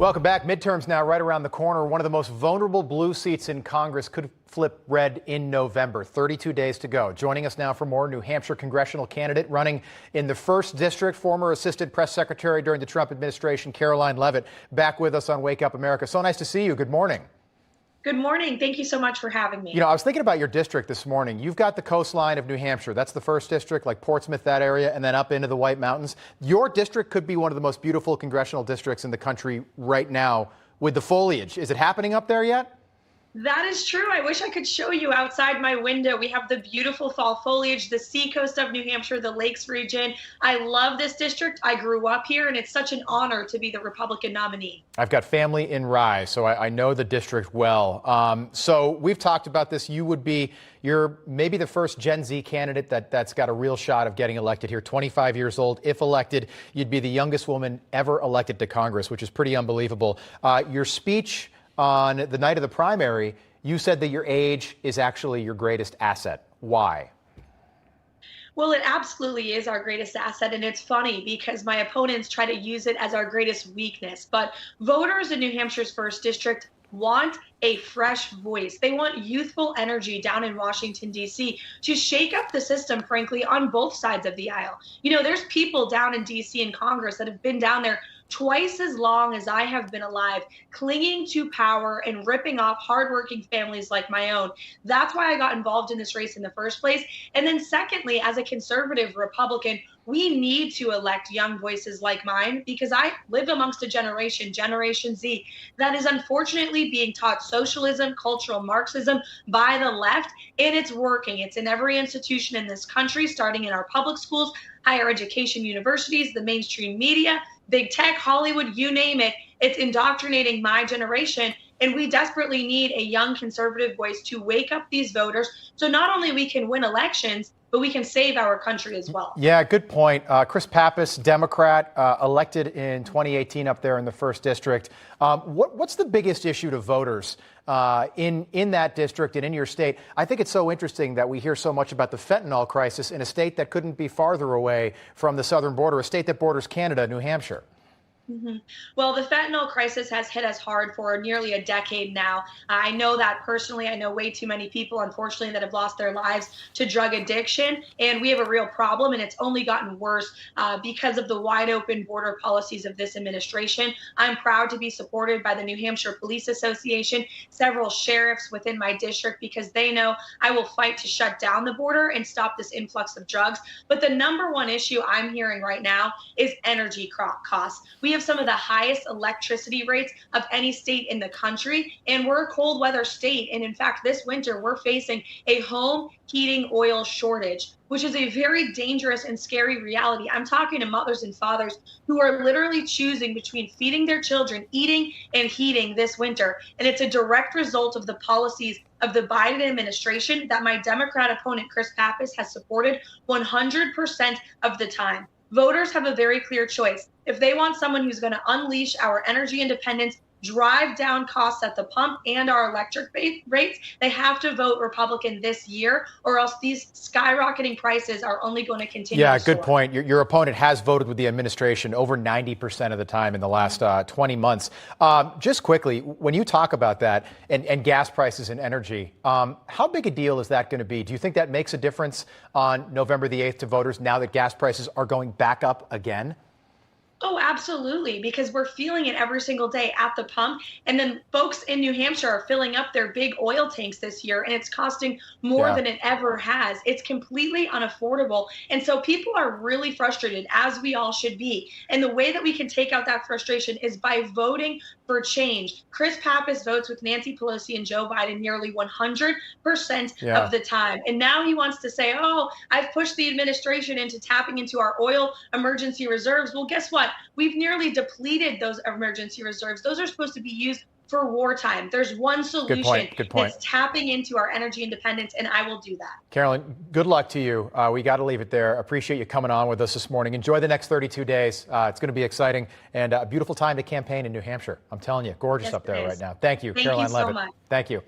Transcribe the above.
Welcome back. Midterms now right around the corner. One of the most vulnerable blue seats in Congress could flip red in November. 32 days to go. Joining us now for more, New Hampshire congressional candidate running in the 1st District, former Assistant Press Secretary during the Trump administration, Karoline Leavitt, back with us on Wake Up America. So nice to see you. Good morning. Good morning. Thank you so much for having me. You know, I was thinking about your district this morning. You've got the coastline of New Hampshire. That's the 1st District, like Portsmouth, that area, and then up into the White Mountains. Your district could be one of the most beautiful congressional districts in the country right now with the foliage. Is it happening up there yet? That is true. I wish I could show you outside my window. We have the beautiful fall foliage, the seacoast of New Hampshire, the lakes region. I love this district. I grew up here, and it's such an honor to be the Republican nominee. I've got family in Rye, so I know the district well. So we've talked about this. You're maybe the first Gen Z candidate that's got a real shot of getting elected here. 25 years old. If elected, you'd be the youngest woman ever elected to Congress, which is pretty unbelievable. Your speech on the night of the primary, you said that your age is actually your greatest asset. Why? Well, it absolutely is our greatest asset, and it's funny because my opponents try to use it as our greatest weakness. But voters in New Hampshire's 1st District want a fresh voice. They want youthful energy down in Washington, D.C. to shake up the system, frankly, on both sides of the aisle. You know, there's people down in D.C. in Congress that have been down there twice as long as I have been alive, clinging to power and ripping off hardworking families like my own. That's why I got involved in this race in the first place. And then secondly, as a conservative Republican, we need to elect young voices like mine because I live amongst a generation, Generation Z, that is unfortunately being taught socialism, cultural Marxism by the left, and it's working. It's in every institution in this country, starting in our public schools, higher education universities, the mainstream media, big tech, Hollywood, you name it. It's indoctrinating my generation. And we desperately need a young conservative voice to wake up these voters so not only we can win elections, but we can save our country as well. Yeah, good point. Chris Pappas, Democrat, elected in 2018 up there in the 1st District. What's the biggest issue to voters in that district and in your state? I think it's so interesting that we hear so much about the fentanyl crisis in a state that couldn't be farther away from the southern border, a state that borders Canada, New Hampshire. Well, the fentanyl crisis has hit us hard for nearly a decade now. I know that personally. I know way too many people, unfortunately, that have lost their lives to drug addiction. And we have a real problem, and it's only gotten worse because of the wide open border policies of this administration. I'm proud to be supported by the New Hampshire Police Association, several sheriffs within my district, because they know I will fight to shut down the border and stop this influx of drugs. But the number one issue I'm hearing right now is energy costs. We have some of the highest electricity rates of any state in the country, and we're a cold weather state. And in fact, this winter, we're facing a home heating oil shortage, which is a very dangerous and scary reality. I'm talking to mothers and fathers who are literally choosing between feeding their children, eating, and heating this winter. And it's a direct result of the policies of the Biden administration that my Democrat opponent, Chris Pappas, has supported 100% of the time. Voters have a very clear choice. If they want someone who's going to unleash our energy independence, drive down costs at the pump and our electric rates, they have to vote Republican this year, or else these skyrocketing prices are only going to continue. Yeah, good point. Your opponent has voted with the administration over 90% of the time in the last 20 months. Just quickly, when you talk about that and gas prices and energy, how big a deal is that going to be? Do you think that makes a difference on November the 8th to voters now that gas prices are going back up again? Oh, absolutely, because we're feeling it every single day at the pump. And then folks in New Hampshire are filling up their big oil tanks this year, and it's costing more than it ever has. It's completely unaffordable. And so people are really frustrated, as we all should be. And the way that we can take out that frustration is by voting for change. Chris Pappas votes with Nancy Pelosi and Joe Biden nearly 100% of the time. And now he wants to say, oh, I've pushed the administration into tapping into our oil emergency reserves. Well, guess what? We've nearly depleted those emergency reserves. Those are supposed to be used for wartime. There's one solution. Good point. That's tapping into our energy independence, and I will do that. Karoline, good luck to you. We got to leave it there. Appreciate you coming on with us this morning. Enjoy the next 32 days. It's going to be exciting and a beautiful time to campaign in New Hampshire. I'm telling you, gorgeous up there right now. Thank you, Karoline Leavitt. Thank you so much. Thank you.